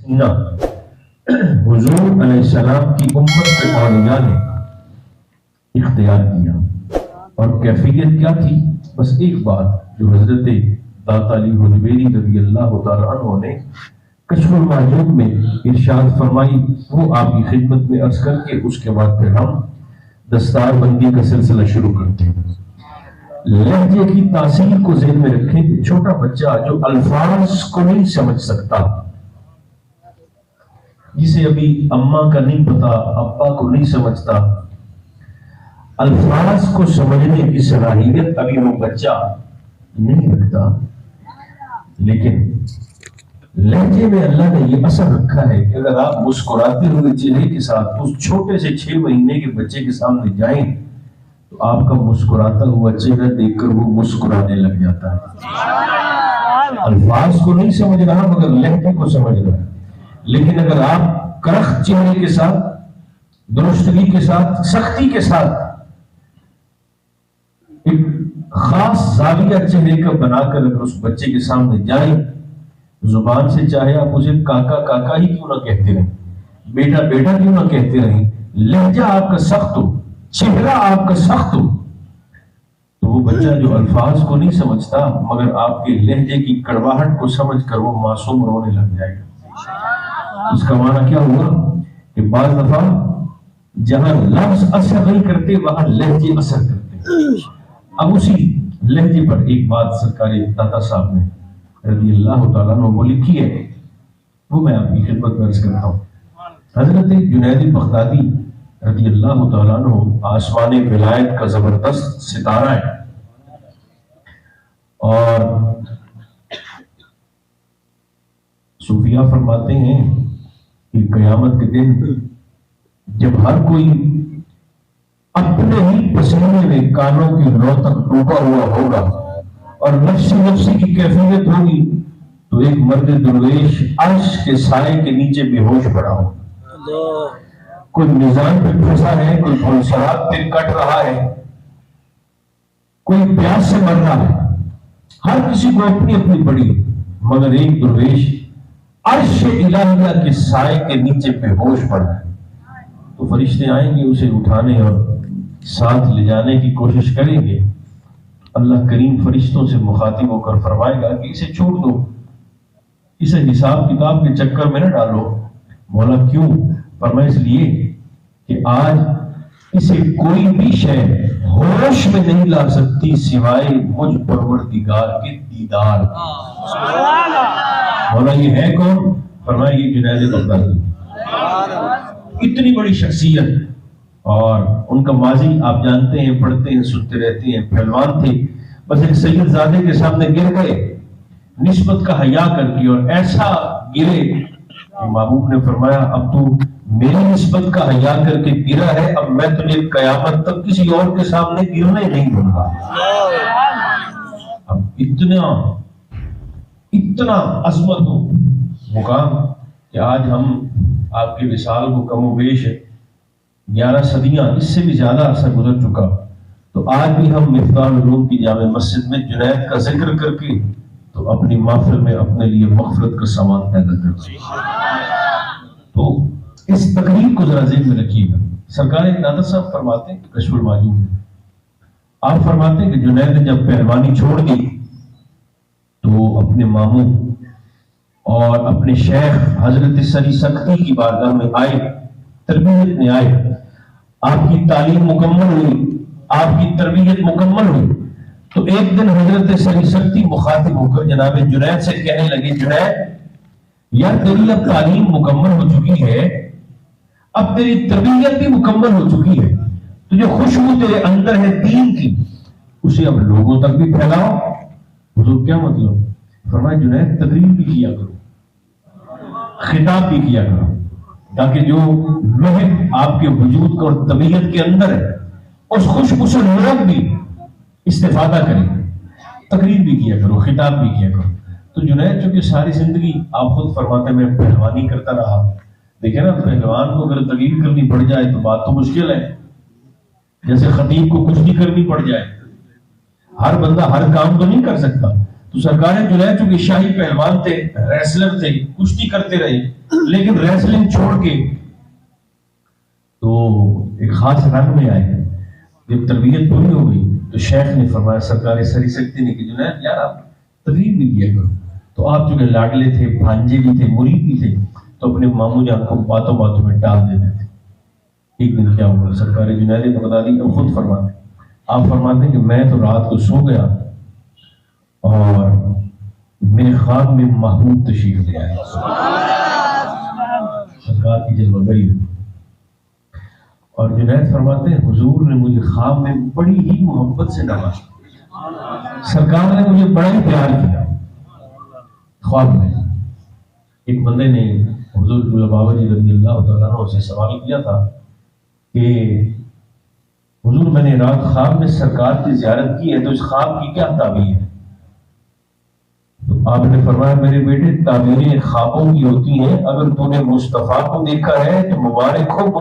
سینہ حضور علیہ السلام کی امت کے اولیاء نے اختیار کیا، اور کیفیت کیا تھی؟ بس ایک بات جو حضرت داتا علی حجویری رضی اللہ تعالیٰ عنہ نے کشف المعجوب میں ارشاد فرمائی، وہ آپ کی خدمت میں عرض کر کے اس کے بعد پھر ہم دستار بندی کا سلسلہ شروع کرتے ہیں۔ لہجے کی تاثیر کو ذہن میں رکھیں کہ چھوٹا بچہ جو الفاظ کو نہیں سمجھ سکتا، جسے ابھی اماں کا نہیں پتا، ابا کو نہیں سمجھتا، الفاظ کو سمجھنے کی صلاحیت ابھی وہ بچہ نہیں رکھتا، لیکن لہجے میں اللہ نے یہ اثر رکھا ہے کہ اگر آپ مسکراتے ہوئے چہرے کے ساتھ اس چھوٹے سے 6 مہینے کے بچے کے سامنے جائیں تو آپ کا مسکراتا ہوا چہرہ دیکھ کر وہ مسکرانے لگ جاتا ہے۔ الفاظ کو نہیں سمجھ رہا مگر لہجے کو سمجھ رہا ہے۔ لیکن اگر آپ کرخت چہرے کے ساتھ، درستگی کے ساتھ، سختی کے ساتھ ایک خاص زاویہ چہرے کا بنا کر اگر اس بچے کے سامنے جائیں، زبان سے چاہے آپ اسے کاکا کاکا ہی کیوں نہ کہتے رہیں، بیٹا بیٹا کیوں نہ کہتے رہیں، لہجہ آپ کا سخت ہو، چہرہ آپ کا سخت ہو، تو وہ بچہ جو الفاظ کو نہیں سمجھتا مگر آپ کے لہجے کی کڑواہٹ کو سمجھ کر وہ معصوم رونے لگ جائے گا۔ اس کا معنی کیا ہوا کہ بعض دفعہ جہاں لفظ اثر نہیں کرتے وہاں لہجے اثر کرتے۔ اب اسی لہجے پر ایک بات سرکار داتا صاحب نے رضی اللہ تعالیٰ عنہ وہ لکھی ہے، وہ میں آپ کی خدمت میں عرض کرتا ہوں۔ حضرت جنید بغدادی رضی اللہ تعالیٰ عنہ آسمان ولایت کا زبردست ستارہ ہے، اور صوفیہ فرماتے ہیں کہ قیامت کے دن جب ہر کوئی اپنے ہی پسینے میں کانوں کی نو تک ڈوبا ہوا ہوگا اور نفسی کی کیفیت ہوگی تو ایک مرد درویش عرش کے سائے کے نیچے بے ہوش پڑا ہو، کوئی میزان پہ پھنسا ہے، کوئی بھولسرات پہ کٹ رہا ہے، کوئی پیاس سے مر رہا ہے، ہر کسی کو اپنی اپنی پڑی، مگر ایک درویش عرش الہیہ کے سائے کے نیچے بے ہوش پڑا ہے۔ تو فرشتے آئیں گے اسے اٹھانے اور ساتھ لے جانے کی کوشش کریں گے۔ اللہ کریم فرشتوں سے مخاطب ہو کر فرمائے گا کہ اسے چھوڑ دو، اسے حساب کتاب کے چکر میں نہ ڈالو۔ مولا کیوں؟ فرمایا اس لیے کہ آج اسے کوئی بھی شے ہوش میں نہیں لا سکتی سوائے مجھ پروردگار کے دیدار۔ مولا یہ ہے کون؟ فرمایا یہ جنید بغدادی، اتنی بڑی شخصیت، اور ان کا ماضی آپ جانتے ہیں، پڑھتے ہیں، سنتے رہتے ہیں، پہلوان تھے، بس ایک سید زادے کے سامنے گر گئے نسبت کا حیا کر کے، اور ایسا گرے کہ محبوب نے فرمایا اب تو میری نسبت کا حیا کر کے گرا ہے، اب میں تجھے قیامت تک کسی اور کے سامنے گرنے نہیں دوں گا۔ اب اتنا عظمت ہو مقام کہ آج ہم آپ کے وصال کو کم و بیش 11 صدیاں، اس سے بھی زیادہ عرصہ گزر چکا، تو آج بھی ہم مفتاح العلوم کی جامع مسجد میں جنید کا ذکر کر کے تو اپنی محفل میں اپنے لیے مغفرت کا سامان پیدا کرتے ہیں۔ تو اس تقریر کو ذرا ذہن میں رکھیے گا۔ سرکار داتا صاحب فرماتے ہیں کشف المعجوب میں آپ فرماتے ہیں کہ جنید نے جب پہلوانی چھوڑ دی تو وہ اپنے ماموں اور اپنے شیخ حضرت سری سختی کی بارگاہ میں آئے، تربیت میں آئے، آپ کی تعلیم مکمل ہوئی، آپ کی تربیت مکمل ہوئی، تو ایک دن حضرت سری سختی مخاطب ہو کر جناب جنید سے کہنے لگے، جنید یار تیری اب تعلیم مکمل ہو چکی ہے، اب تیری تربیت بھی مکمل ہو چکی ہے، تو جو خوشبو تیرے اندر ہے دین کی اسے اب لوگوں تک بھی پھیلاؤ۔ حضور کیا مطلب؟ فرمایا جنید تقریر بھی کیا کرو، خطاب بھی کیا کرو، تاکہ جو مہک آپ کے وجود کا اور طبیعت کے اندر ہے اس خوشبو سے لوگ بھی استفادہ کریں، تقریر بھی کیا کرو، خطاب بھی کیا کرو۔ تو جنید چونکہ ساری زندگی آپ خود فرماتے ہیں میں پہلوانی کرتا رہا، دیکھیں نا پہلوان کو اگر تقریر کرنی پڑ جائے تو بات تو مشکل ہے، جیسے خطیب کو کچھ بھی کرنی پڑ جائے، ہر بندہ ہر کام تو نہیں کر سکتا، تو سرکار جنید چونکہ شاہی پہلوان تھے، ریسلر تھے، کشتی کرتے رہے، لیکن ریسلنگ چھوڑ کے تو ایک خاص رنگ میں آئے۔ جب تربیت پوری ہو گئی تو شیخ نے فرمایا، سرکار سری سکتی نے کہ جنید یار آپ تقریر بھی کیا کرو۔ تو آپ چونکہ لاڈلے تھے، بھانجے بھی تھے، مرید بھی تھے، تو اپنے ماموں جان کو باتوں باتوں میں ڈال دیتے تھے۔ ایک دن کیا ہوا، سرکار جنید نے بتا دی، اب خود فرماتے ہیں، آپ فرماتے ہیں کہ میں تو رات کو سو گیا اور میرے خواب میں محمود تشریف لے آئے، سرکار کی جلوہ گری۔ اور جنید فرماتے ہیں حضور نے مجھے خواب میں بڑی ہی محبت سے نوازا، سرکار نے مجھے بڑا ہی پیار کیا۔ خواب میں ایک بندے نے حضور بابا جی رضی اللہ تعالیٰ عنہ سے سوال کیا تھا کہ حضور میں نے رات خواب میں سرکار کی زیارت کی ہے، تو اس خواب کی کیا تعبیر ہے؟ تو آپ نے فرمایا میرے بیٹے، تعبیریں خوابوں کی ہوتی ہیں، اگر تو نے مصطفیٰ کو دیکھا ہے تو مبارک ہو۔